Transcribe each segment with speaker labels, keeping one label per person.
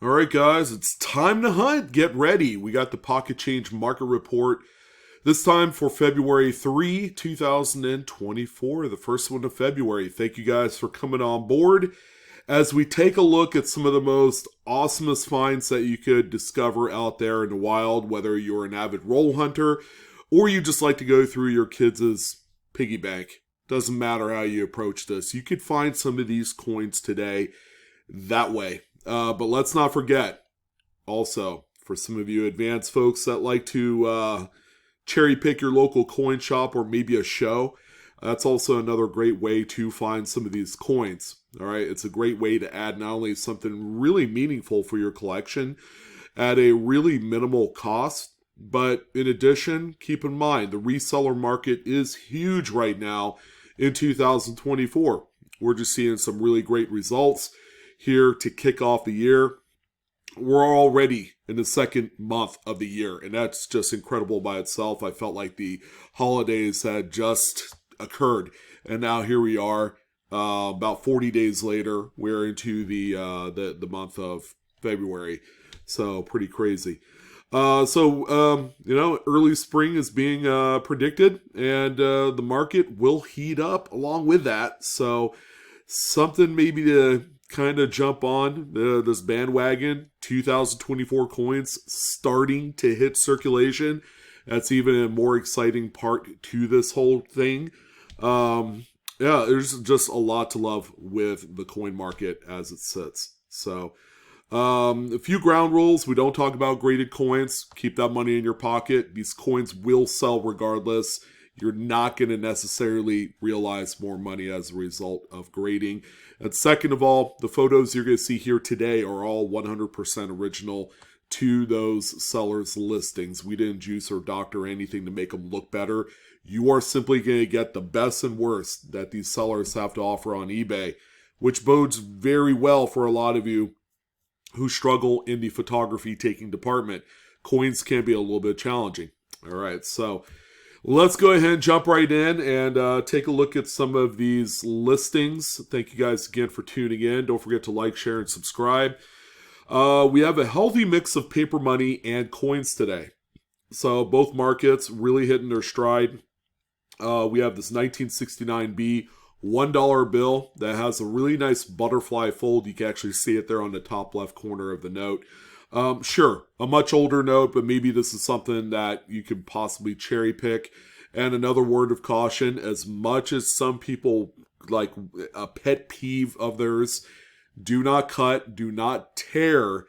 Speaker 1: All right, guys, it's time to hunt. Get ready. We got the Pocket Change Market Report, this time for February 3, 2024, the first one of February. Thank you guys for coming on board as we take a look at some of the most awesomest finds that you could discover out there in the wild, whether you're an avid roll hunter or you just like to go through your kids' piggy bank. Doesn't matter how you approach this. You could find some of these coins today that way. But let's not forget, also, for some of you advanced folks that like to cherry pick your local coin shop or maybe a show, that's also another great way to find some of these coins. All right, it's a great way to add not only something really meaningful for your collection at a really minimal cost, but in addition, keep in mind the reseller market is huge right now in 2024. We're just seeing some really great results here to kick off the year. We're already in the second month of the year, and that's just incredible by itself. I felt like the holidays had just occurred, and now here we are, about 40 days later. We're into the month of February, so pretty crazy. Early spring is being predicted, and the market will heat up along with that. So something maybe to kind of jump on this bandwagon. 2024 coins starting to hit circulation. That's even a more exciting part to this whole thing. There's just a lot to love with the coin market as it sits. So a few ground rules. We don't talk about graded coins. Keep that money in your pocket. These coins will sell regardless. You're not going to necessarily realize more money as a result of grading. And second of all, the photos you're going to see here today are all 100% original to those sellers' listings. We didn't juice or doctor anything to make them look better. You are simply going to get the best and worst that these sellers have to offer on eBay, which bodes very well for a lot of you who struggle in the photography taking department. Coins can be a little bit challenging. All right, so let's go ahead and jump right in and take a look at some of these listings. Thank you guys again for tuning in. Don't forget to like, share, and subscribe. We have a healthy mix of paper money and coins today. So both markets really hitting their stride. We have this 1969B $1 bill that has a really nice butterfly fold. You can actually see it there on the top left corner of the note. Sure, a much older note, but maybe this is something that you could possibly cherry pick. And another word of caution, as much as some people like a pet peeve of theirs, do not cut, do not tear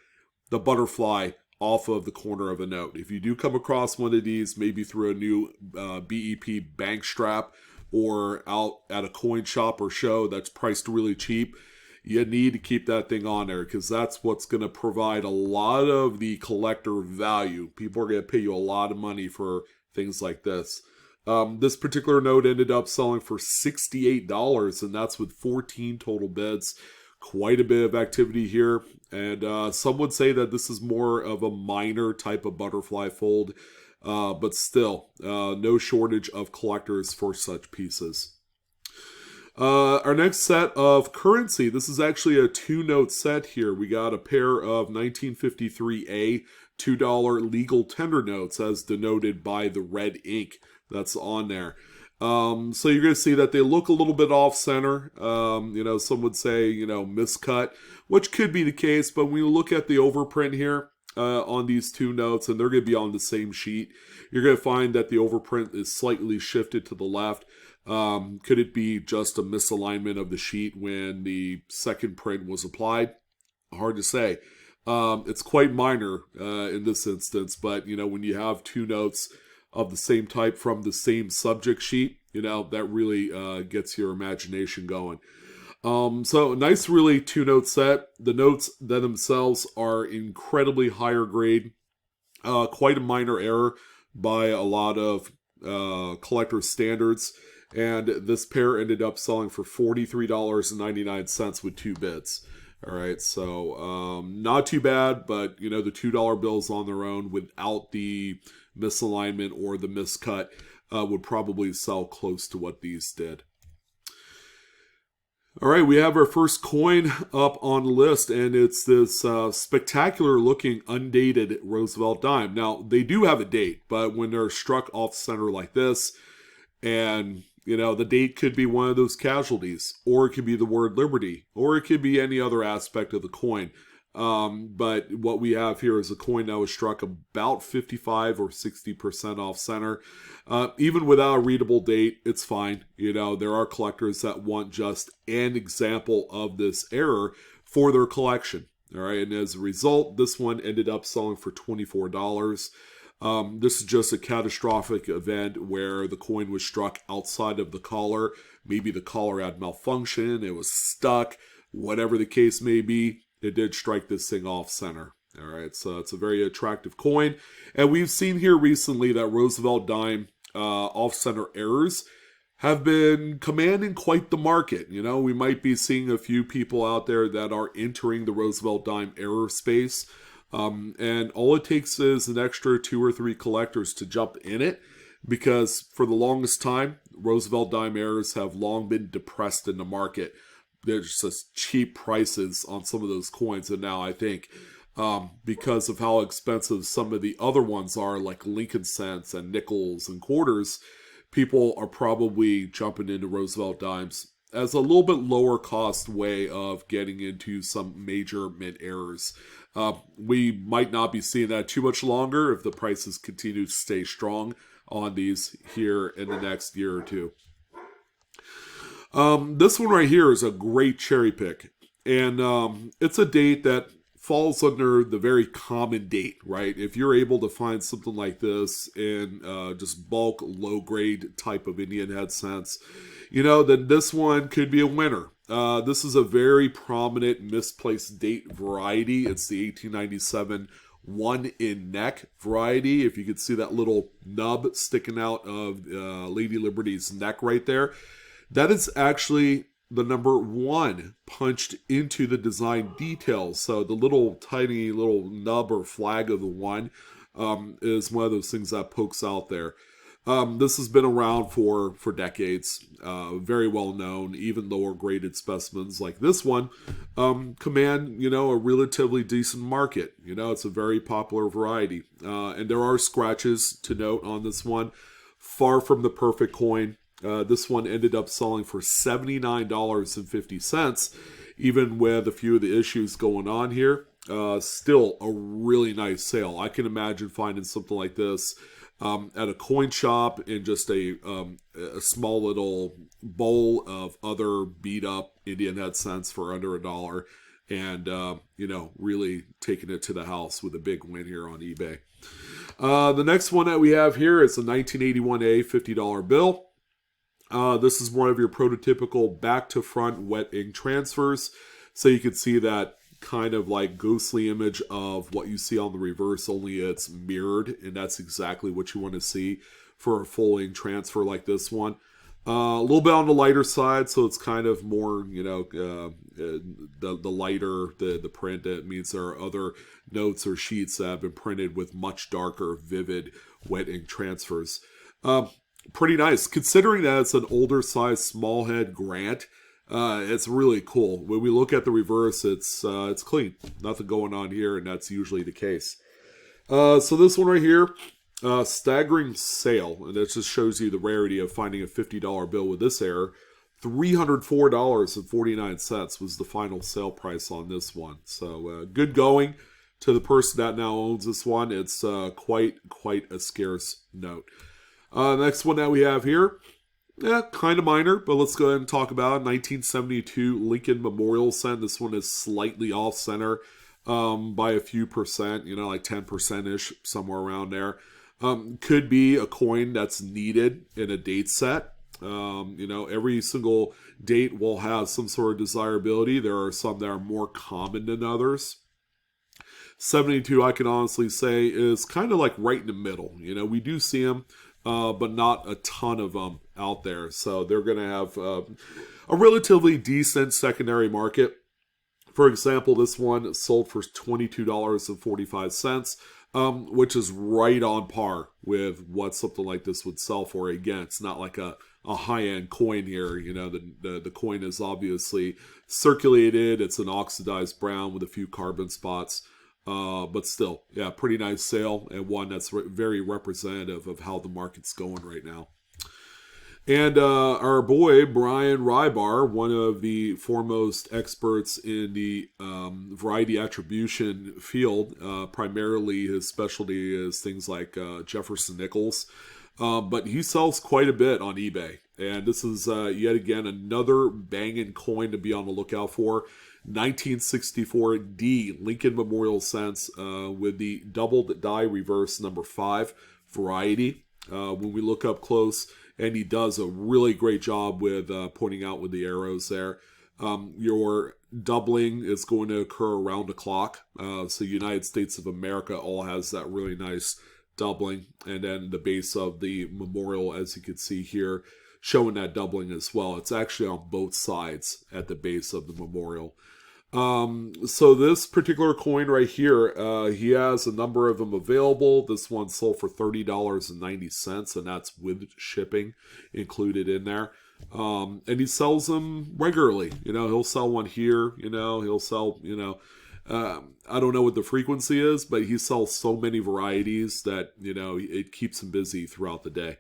Speaker 1: the butterfly off of the corner of a note. If you do come across one of these, maybe through a new BEP bank strap or out at a coin shop or show that's priced really cheap, you need to keep that thing on there because that's what's going to provide a lot of the collector value. People are going to pay you a lot of money for things like this. This particular note ended up selling for $68, and that's with 14 total bids. Quite a bit of activity here, and some would say that this is more of a minor type of butterfly fold, but still, no shortage of collectors for such pieces. Our next set of currency, this is actually a 2-note set here. We got a pair of 1953A $2 legal tender notes as denoted by the red ink that's on there. So you're going to see that they look a little bit off center. Some would say, miscut, which could be the case. But when you look at the overprint here on these 2 notes, and they're going to be on the same sheet, you're going to find that the overprint is slightly shifted to the left. Could it be just a misalignment of the sheet when the second print was applied? Hard to say. It's quite minor in this instance, but when you have 2 notes of the same type from the same subject sheet, that really gets your imagination going. So a nice really 2-note set. The notes themselves are incredibly higher grade. Quite a minor error by a lot of collector standards. And this pair ended up selling for $43.99 with 2 bids. All right, so not too bad, but the $2 bills on their own without the misalignment or the miscut would probably sell close to what these did. All right, we have our first coin up on the list, and it's this spectacular looking undated Roosevelt dime. Now, they do have a date, but when they're struck off center like this, and the date could be one of those casualties, or it could be the word liberty, or it could be any other aspect of the coin. But what we have here is a coin that was struck about 55 or 60% off center. Even without a readable date, it's fine. There are collectors that want just an example of this error for their collection. All right, and as a result, this one ended up selling for $24. This is just a catastrophic event where the coin was struck outside of the collar. Maybe the collar had malfunction, it was stuck, whatever the case may be. It did strike this thing off center. All right, so it's a very attractive coin. And we've seen here recently that Roosevelt dime off center errors have been commanding quite the market. We might be seeing a few people out there that are entering the Roosevelt dime error space. And all it takes is an extra 2 or 3 collectors to jump in it, because for the longest time, Roosevelt dime errors have long been depressed in the market. There's just cheap prices on some of those coins, and now I think because of how expensive some of the other ones are, like Lincoln cents and nickels and quarters, people are probably jumping into Roosevelt dimes as a little bit lower cost way of getting into some major mint errors. We might not be seeing that too much longer if the prices continue to stay strong on these here in the next year or two. This one right here is a great cherry pick, and it's a date that falls under the very common date, right? If you're able to find something like this in just bulk, low-grade type of Indian head cents, then this one could be a winner. This is a very prominent misplaced date variety. It's the 1897 one in neck variety. If you could see that little nub sticking out of Lady Liberty's neck right there, that is actually the number 1 punched into the design details. So the little tiny little nub or flag of the 1 is one of those things that pokes out there. This has been around for decades, very well known. Even lower graded specimens like this one command, a relatively decent market. It's a very popular variety. And there are scratches to note on this one. Far from the perfect coin. This one ended up selling for $79.50, even with a few of the issues going on here. Still a really nice sale. I can imagine finding something like this at a coin shop in just a small little bowl of other beat up Indian head cents for under $1, and really taking it to the house with a big win here on eBay. The next one that we have here is a 1981A $50 bill. This is one of your prototypical back to front wet ink transfers. So you can see that kind of like ghostly image of what you see on the reverse, only it's mirrored, and that's exactly what you want to see for a full ink transfer like this one. A little bit on the lighter side, so it's kind of more, the lighter the print. It means there are other notes or sheets that have been printed with much darker, vivid wet ink transfers. Pretty nice, considering that it's an older size small head Grant. It's really cool. When we look at the reverse, it's clean, nothing going on here, and that's usually the case. So this one right here, staggering sale, and it just shows you the rarity of finding a $50 bill with this error. $304.49 was the final sale price on this one. So good going to the person that now owns this one. It's quite a scarce note. Next one that we have here, kind of minor, but let's go ahead and talk about it. 1972 Lincoln Memorial cent. This one is slightly off center by a few percent, like 10%-ish, somewhere around there. Could be a coin that's needed in a date set. Every single date will have some sort of desirability. There are some that are more common than others. 72, I can honestly say, is kind of like right in the middle. We do see them, but not a ton of them out there. So they're going to have a relatively decent secondary market. For example, this one sold for $22.45, which is right on par with what something like this would sell for. Again, it's not like a a high-end coin here. You know, the coin is obviously circulated. It's an oxidized brown with a few carbon spots. But still, yeah, pretty nice sale, and one that's very representative of how the market's going right now. And our boy, Brian Rybar, one of the foremost experts in the variety attribution field, primarily his specialty is things like Jefferson Nichols, but he sells quite a bit on eBay. And this is yet again another banging coin to be on the lookout for. 1964D Lincoln Memorial Cents with the doubled die reverse number 5 variety. When we look up close, and he does a really great job with pointing out with the arrows there. Your doubling is going to occur around the clock. So United States of America all has that really nice doubling. And then the base of the memorial, as you can see here, showing that doubling as well. It's actually on both sides at the base of the memorial. So this particular coin right here, he has a number of them available. This one sold for $30.90, and that's with shipping included in there. And he sells them regularly. You know, he'll sell one here, you know, he'll sell, you know, I don't know what the frequency is, but he sells so many varieties that, you know, it keeps him busy throughout the day.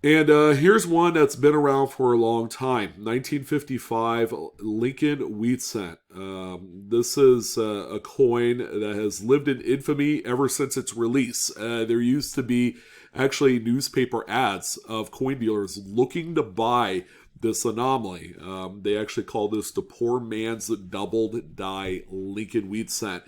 Speaker 1: And here's one that's been around for a long time. 1955 Lincoln Wheat Cent. This is a coin that has lived in infamy ever since its release. There used to be actually newspaper ads of coin dealers looking to buy this anomaly. They actually call this the poor man's doubled die Lincoln Wheat Cent.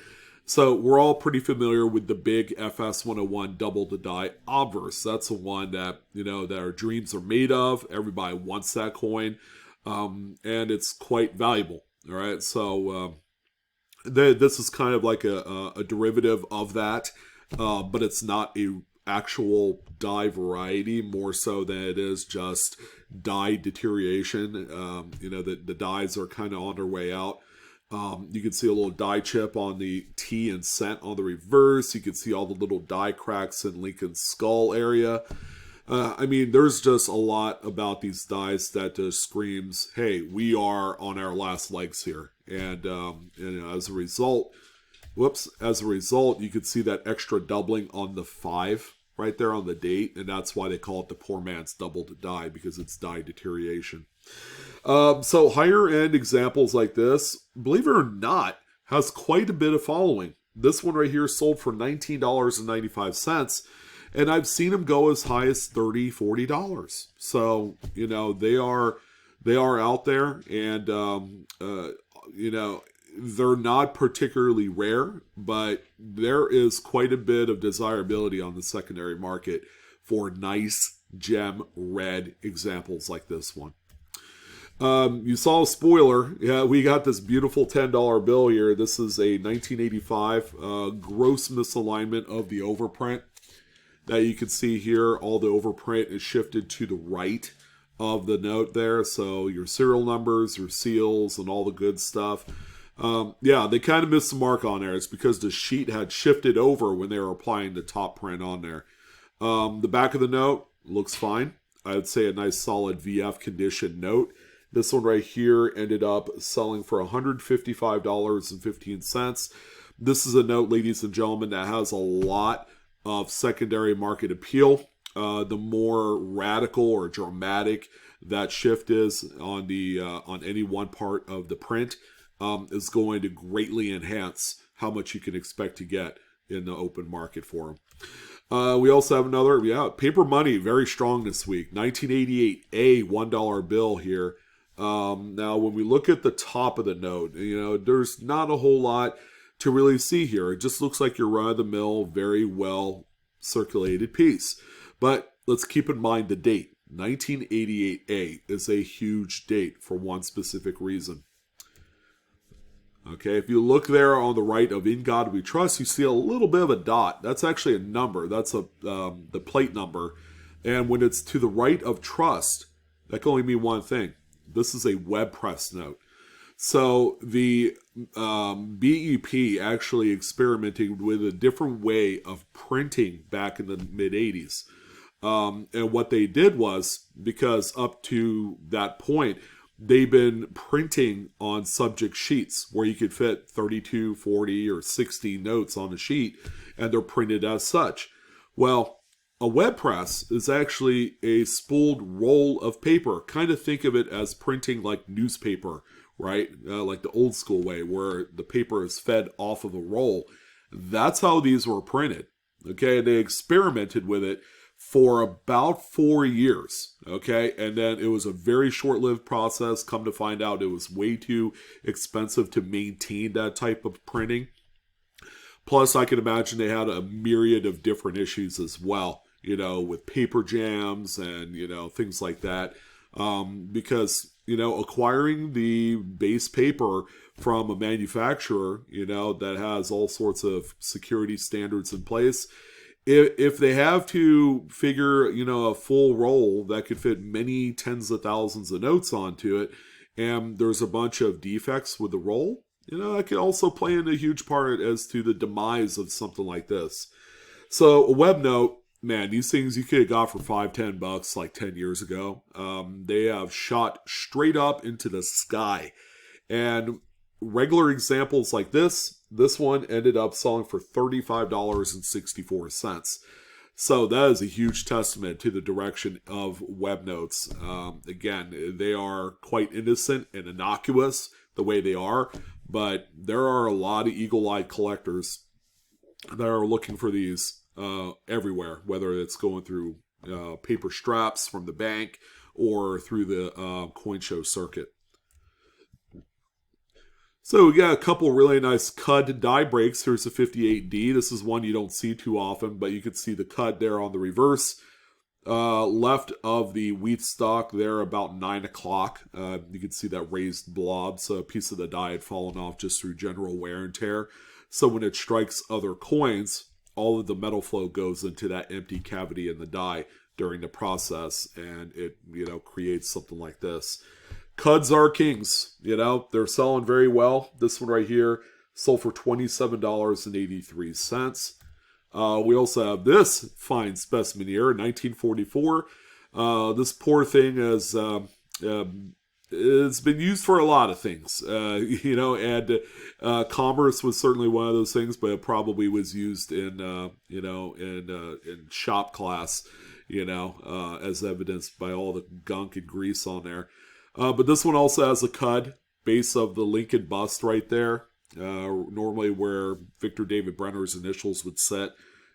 Speaker 1: So we're all pretty familiar with the big FS 101 double the die obverse. That's the one that, you know, that our dreams are made of. Everybody wants that coin, and it's quite valuable. All right, so this is kind of like a derivative of that, but it's not a actual die variety, more so than it is just die deterioration. You know, the dies are kind of on their way out. You can see a little die chip on the T and cent on the reverse. You can see all the little die cracks in Lincoln's skull area. I mean, there's just a lot about these dies that just screams, hey, we are on our last legs here. And you know, as a result, you can see that extra doubling on the 5 right there on the date. And that's why they call it the poor man's doubled die, because it's die deterioration. So higher end examples like this, believe it or not, has quite a bit of following. This one right here sold for $19.95, and I've seen them go as high as $30, $40. So, you know, they are out there, and you know, they're not particularly rare, but there is quite a bit of desirability on the secondary market for nice gem red examples like this one. You saw a spoiler. Yeah, we got this beautiful $10 bill here. This is a 1985 gross misalignment of the overprint that you can see here. All the overprint is shifted to the right of the note there. So your serial numbers, your seals, and all the good stuff. Yeah, they kind of missed the mark on there. It's because the sheet had shifted over when they were applying the top print on there. The back of the note looks fine. I would say a nice solid VF condition note. This one right here ended up selling for $155.15. This is a note, ladies and gentlemen, that has a lot of secondary market appeal. The more radical or dramatic that shift is on the on any one part of the print is going to greatly enhance how much you can expect to get in the open market for them. We also have another, paper money, very strong this week. 1988 A $1 bill here. Now, when we look at the top of the note, you know, there's not a whole lot to really see here. It just looks like your run-of-the-mill, very well circulated piece. But let's keep in mind the date. 1988A is a huge date for one specific reason. Okay, if you look there on the right of In God We Trust, you see a little bit of a dot. That's actually a number. That's the plate number. And when it's to the right of trust, that can only mean one thing. This is a web press note. So the BEP actually experimenting with a different way of printing back in the mid-'80s. And what they did was, because up to that point, they've been printing on subject sheets where you could fit 32, 40, or 60 notes on a sheet, and they're printed as such. Well, a web press is actually a spooled roll of paper. Kind of think of it as printing like newspaper, right? Like the old school way where the paper is fed off of a roll. That's how these were printed. Okay, they experimented with it for about 4 years. Okay, and then it was a very short-lived process. Come to find out, it was way too expensive to maintain that type of printing. Plus, I can imagine they had a myriad of different issues as well, with paper jams and, things like that. Because, acquiring the base paper from a manufacturer, that has all sorts of security standards in place, if they have to figure, a full roll that could fit many tens of thousands of notes onto it, and there's a bunch of defects with the roll, that could also play in a huge part as to the demise of something like this. So a web note, man, these things you could have got for $5-10 like 10 years ago. They have shot straight up into the sky. And regular examples like this one ended up selling for $35.64. So that is a huge testament to the direction of web notes. Again, they are quite innocent and innocuous the way they are, but there are a lot of eagle-eyed collectors that are looking for these everywhere, whether it's going through paper straps from the bank or through the coin show circuit. So we got a couple really nice cud die breaks. Here's a 58D. This is one you don't see too often, but you can see the cud there on the reverse. Left of the wheat stock there about 9 o'clock. You can see that raised blob. So a piece of the die had fallen off just through general wear and tear. So when it strikes other coins, all of the metal flow goes into that empty cavity in the die during the process, and it creates something like this. Cuds are kings, they're selling very well. This one right here sold for $27.83. We also have this fine specimen here, 1944. This poor thing has it's been used for a lot of things, and commerce was certainly one of those things, but it probably was used in shop class, as evidenced by all the gunk and grease on there. But this one also has a cud base of the Lincoln bust right there. Normally where Victor David Brenner's initials would sit.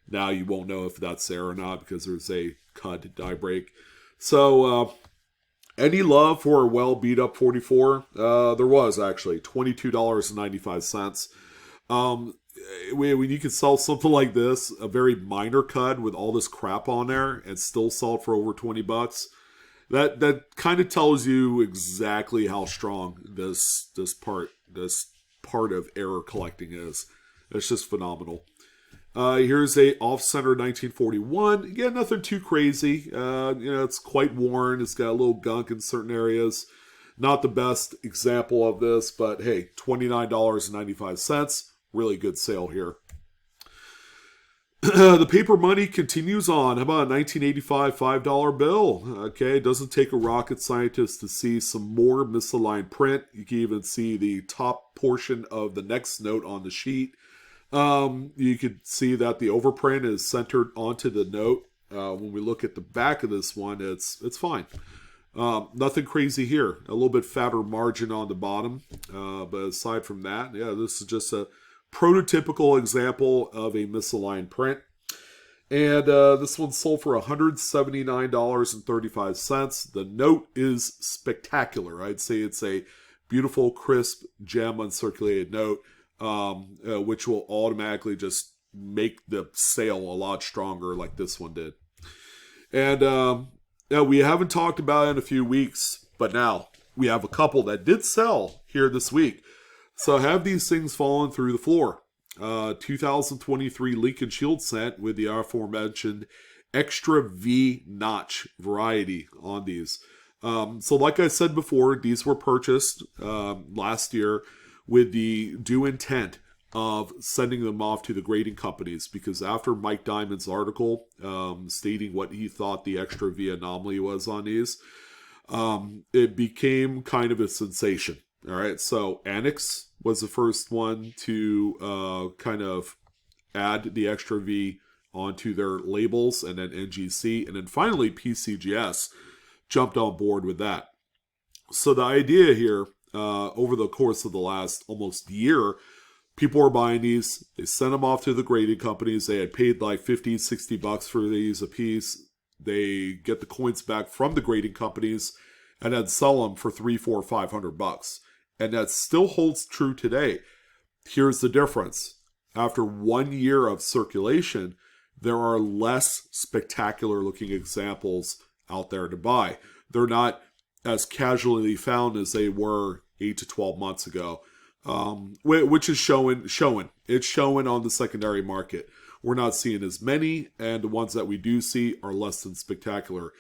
Speaker 1: Now you won't know if that's there or not because there's a cud die break. So, any love for a well beat up 44? There was actually $22.95. When you can sell something like this, a very minor cud with all this crap on there, and still sell it for over $20, that kind of tells you exactly how strong this part of error collecting is. It's just phenomenal. Here's a off-center 1941. Again, nothing too crazy. It's quite worn. It's got a little gunk in certain areas. Not the best example of this, but hey, $29.95. Really good sale here. The paper money continues on. How about a 1985 $5 bill? Okay, it doesn't take a rocket scientist to see some more misaligned print. You can even see the top portion of the next note on the sheet. You can see that the overprint is centered onto the note. When we look at the back of this one, it's fine. Nothing crazy here. A little bit fatter margin on the bottom. But aside from that, yeah, this is just a prototypical example of a misaligned print. And this one sold for $179.35. The note is spectacular. I'd say it's a beautiful, crisp, gem uncirculated note, which will automatically just make the sale a lot stronger like this one did. And now we haven't talked about it in a few weeks, but now we have a couple that did sell here this week. So have these things fallen through the floor. 2023 Lincoln Shield set with the aforementioned extra V notch variety on these. So like I said before, these were purchased last year with the due intent of sending them off to the grading companies, because after Mike Diamond's article stating what he thought the extra V anomaly was on these, it became kind of a sensation. All right, so Annex was the first one to kind of add the extra V onto their labels, and then NGC, and then finally PCGS jumped on board with that. So the idea here, over the course of the last almost year, people were buying these. They sent them off to the grading companies. They had paid like $50, $60 for these a piece. They get the coins back from the grading companies and then sell them for $300, $400, $500. And that still holds true today. Here's the difference. After 1 year of circulation, there are less spectacular looking examples out there to buy. They're not as casually found as they were 8 to 12 months ago, which is showing. It's showing on the secondary market. We're not seeing as many, and the ones that we do see are less than spectacular.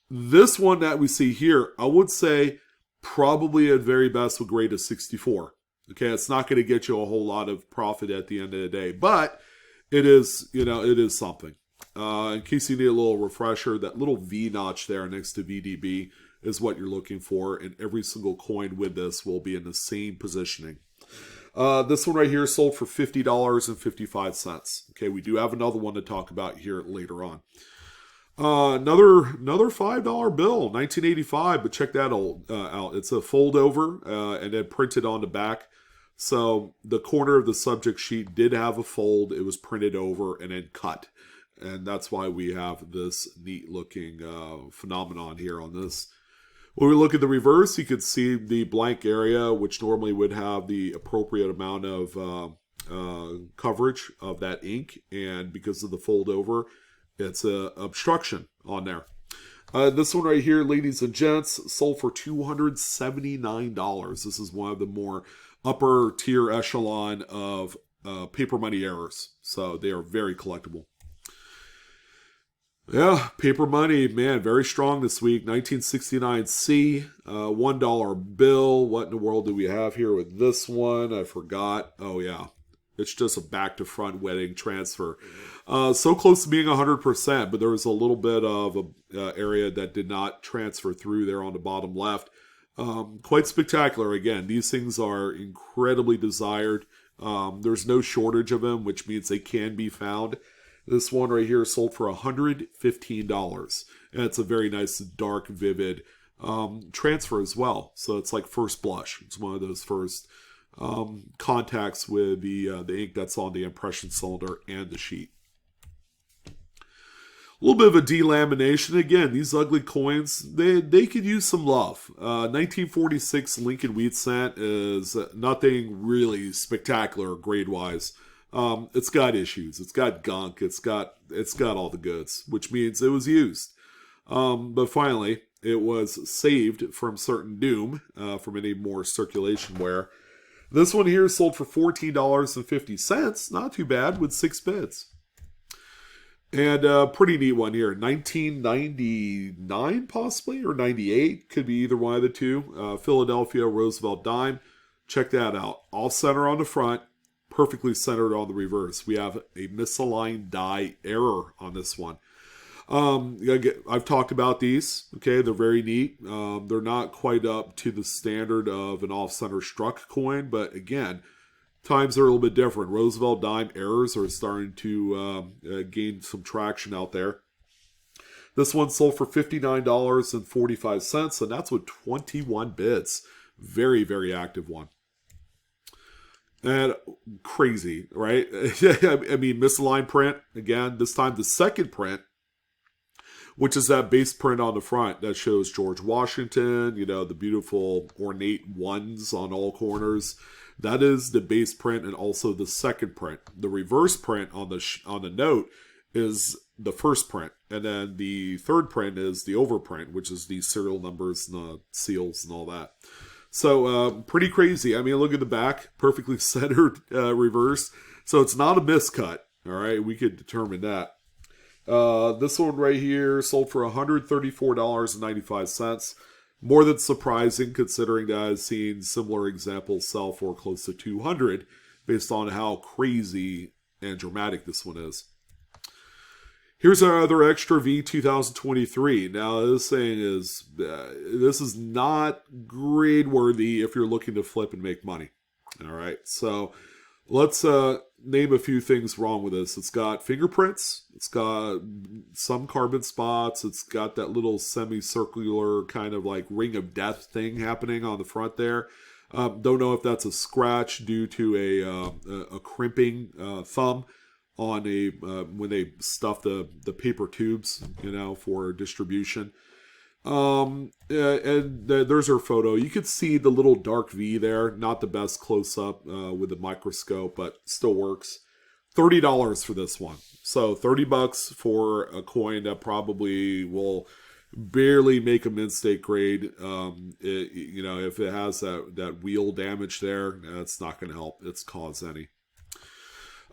Speaker 1: This one that we see here, I would say probably at very best would grade a 64. Okay, it's not going to get you a whole lot of profit at the end of the day, but it is, it is something. In case you need a little refresher, that little V notch there next to VDB is what you're looking for, and every single coin with this will be in the same positioning. This one right here sold for $50.55. Okay, we do have another one to talk about here later on. Another $5 bill, 1985, but check that out. It's a fold over and then printed on the back. So the corner of the subject sheet did have a fold. It was printed over and then cut. And that's why we have this neat looking phenomenon here on this. When we look at the reverse, you can see the blank area, which normally would have the appropriate amount of coverage of that ink. And because of the fold over, it's a obstruction on there. This one right here, ladies and gents, sold for $279. This is one of the more upper tier echelon of paper money errors. So they are very collectible. Yeah, paper money, man, very strong this week. 1969C, $1 bill. What in the world do we have here with this one? I forgot. Oh, yeah. It's just a back-to-front wedding transfer. So close to being 100%, but there was a little bit of an area that did not transfer through there on the bottom left. Quite spectacular. Again, these things are incredibly desired. There's no shortage of them, which means they can be found. This one right here sold for $115. And it's a very nice, dark, vivid transfer as well. So it's like first blush. It's one of those first contacts with the ink that's on the impression cylinder and the sheet. A little bit of a delamination. Again, these ugly coins, they could use some love. 1946 Lincoln Wheat Cent is nothing really spectacular grade-wise. It's got issues. It's got gunk. It's got all the goods, which means it was used. But finally, it was saved from certain doom, from any more circulation wear. This one here sold for $14.50. Not too bad with 6 bids. And a pretty neat one here. 1999 possibly, or 98. Could be either one of the two. Philadelphia Roosevelt dime. Check that out. Off center on the front. Perfectly centered on the reverse. We have a misaligned die error on this one. I've talked about these. Okay, they're very neat. They're not quite up to the standard of an off-center struck coin, but again, times are a little bit different. Roosevelt dime errors are starting to gain some traction out there. This one sold for $59.45, and that's with 21 bids. Very, very active one. And crazy, right? I mean, misaligned print, again, this time the second print, which is that base print on the front that shows George Washington, the beautiful ornate ones on all corners. That is the base print and also the second print. The reverse print on the note is the first print. And then the third print is the overprint, which is the serial numbers and the seals and all that. So, pretty crazy. I mean, look at the back. Perfectly centered reverse. So, it's not a miscut. All right, we could determine that. This one right here sold for $134.95. More than surprising, considering that I've seen similar examples sell for close to $200 based on how crazy and dramatic this one is. Here's our other Extra V 2023. Now, this thing is, this is not grade worthy if you're looking to flip and make money. All right, so let's name a few things wrong with this. It's got fingerprints. It's got some carbon spots. It's got that little semicircular kind of like ring of death thing happening on the front there. Don't know if that's a scratch due to a crimping thumb on a when they stuff the paper tubes, you know, for distribution. And there's her photo. You could see the little dark V there. Not the best close up with the microscope, but still works. $30 for this one. So $30 for a coin that probably will barely make a mid-state grade. You know, if it has that wheel damage there, that's not going to help its cause any.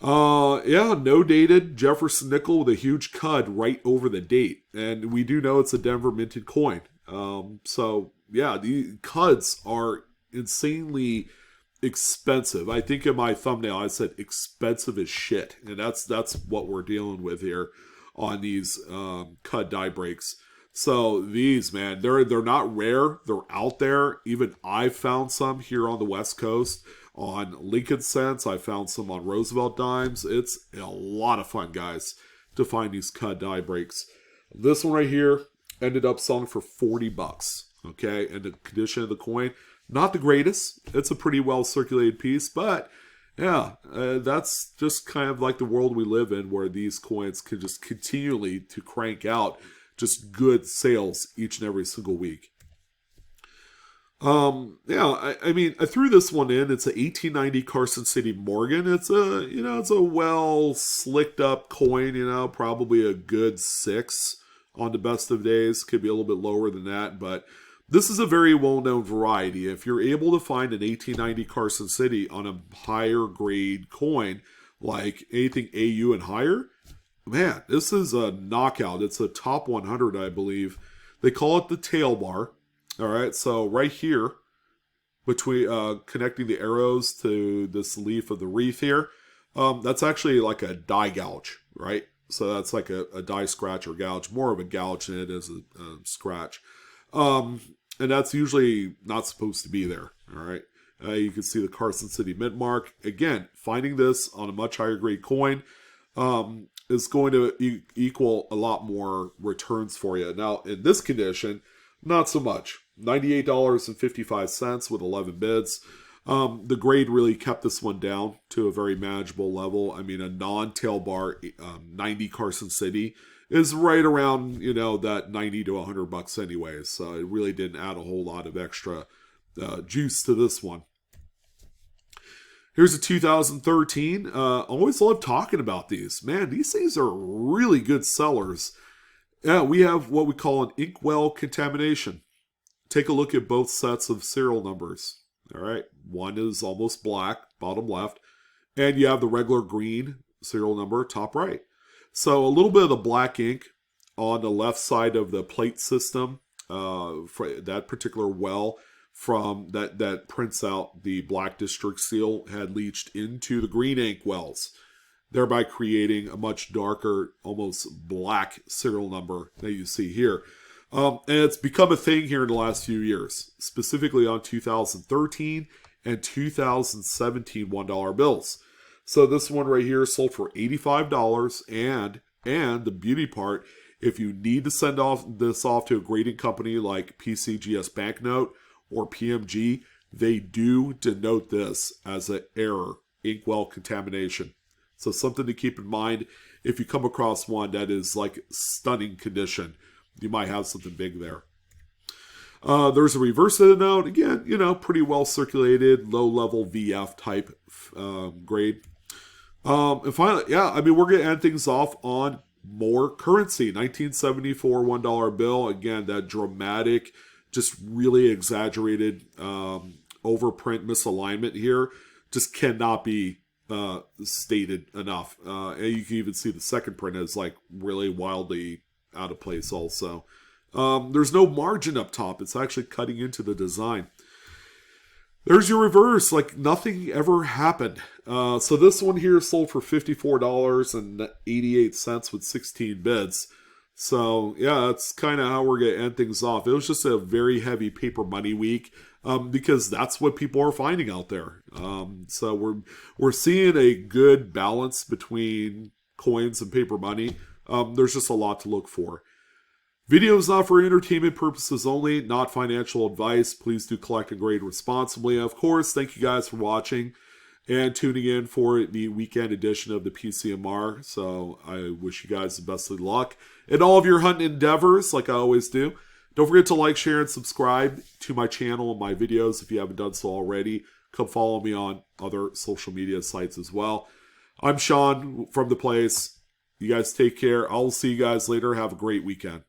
Speaker 1: Yeah, no dated Jefferson nickel with a huge cud right over the date. And we do know it's a Denver minted coin. So yeah, the cuds are insanely expensive. I think in my thumbnail I said expensive as shit. And that's what we're dealing with here on these cud die breaks. So these, man, they're not rare. They're out there. Even I've found some here on the West Coast. On Lincoln cents, I found some on Roosevelt dimes. It's a lot of fun, guys, to find these cud die breaks. This one right here ended up selling for $40. Okay, and the condition of the coin, not the greatest. It's a pretty well circulated piece, but yeah, that's just kind of like the world we live in, where these coins can just continually to crank out just good sales each and every single week. Yeah, I mean, I threw this one in. It's a 1890 Carson City Morgan. It's a, you know, it's a well slicked up coin, you know, probably a good 6 on the best of days. Could be a little bit lower than that, but this is a very well-known variety. If you're able to find an 1890 Carson City on a higher grade coin, like anything AU and higher, man, this is a knockout. It's a top 100, I believe. They call it the tail bar. All right, so right here, between connecting the arrows to this leaf of the wreath here, that's actually like a die gouge, right? So that's like a die scratch or gouge, more of a gouge than it is a scratch. And that's usually not supposed to be there, all right? You can see the Carson City mint mark. Again, finding this on a much higher grade coin is going to equal a lot more returns for you. Now, in this condition, not so much. $98.55 with 11 bids. The grade really kept this one down to a very manageable level. I mean, a non-tail bar 90 Carson City is right around, you know, that 90 to $100 anyways. So it really didn't add a whole lot of extra juice to this one. Here's a 2013. Always love talking about these. Man, these things are really good sellers. Yeah, we have what we call an inkwell contamination. Take a look at both sets of serial numbers. All right, one is almost black, bottom left, and you have the regular green serial number, top right. So a little bit of the black ink on the left side of the plate system, for that particular well from that prints out the black district seal had leached into the green ink wells, thereby creating a much darker, almost black serial number that you see here. And it's become a thing here in the last few years, specifically on 2013 and 2017 $1 bills. So this one right here sold for $85, and the beauty part, if you need to send this off to a grading company like PCGS Banknote or PMG, they do denote this as an error, inkwell contamination. So something to keep in mind if you come across one that is like stunning condition. You might have something big there. There's a reverse of the note. Again, you know, pretty well circulated, low-level VF type grade. And finally, yeah, I mean, we're going to end things off on more currency. 1974 $1 bill. Again, that dramatic, just really exaggerated overprint misalignment here just cannot be stated enough. And you can even see the second print is like really wildly out of place also. There's no margin up top. It's actually cutting into the design. There's your reverse, like nothing ever happened. So this one here sold for $54.88 with 16 bids. So yeah, that's kind of how we're gonna end things off. It was just a very heavy paper money week, because that's what people are finding out there. So we're seeing a good balance between coins and paper money. There's just a lot to look for. Video is not for entertainment purposes only, not financial advice. Please do collect and grade responsibly. Of course, thank you guys for watching and tuning in for the weekend edition of the PCMR. So I wish you guys the best of luck in all of your hunting endeavors, like I always do. Don't forget to like, share, and subscribe to my channel and my videos if you haven't done so already. Come follow me on other social media sites as well. I'm Sean from The Place. You guys take care. I'll see you guys later. Have a great weekend.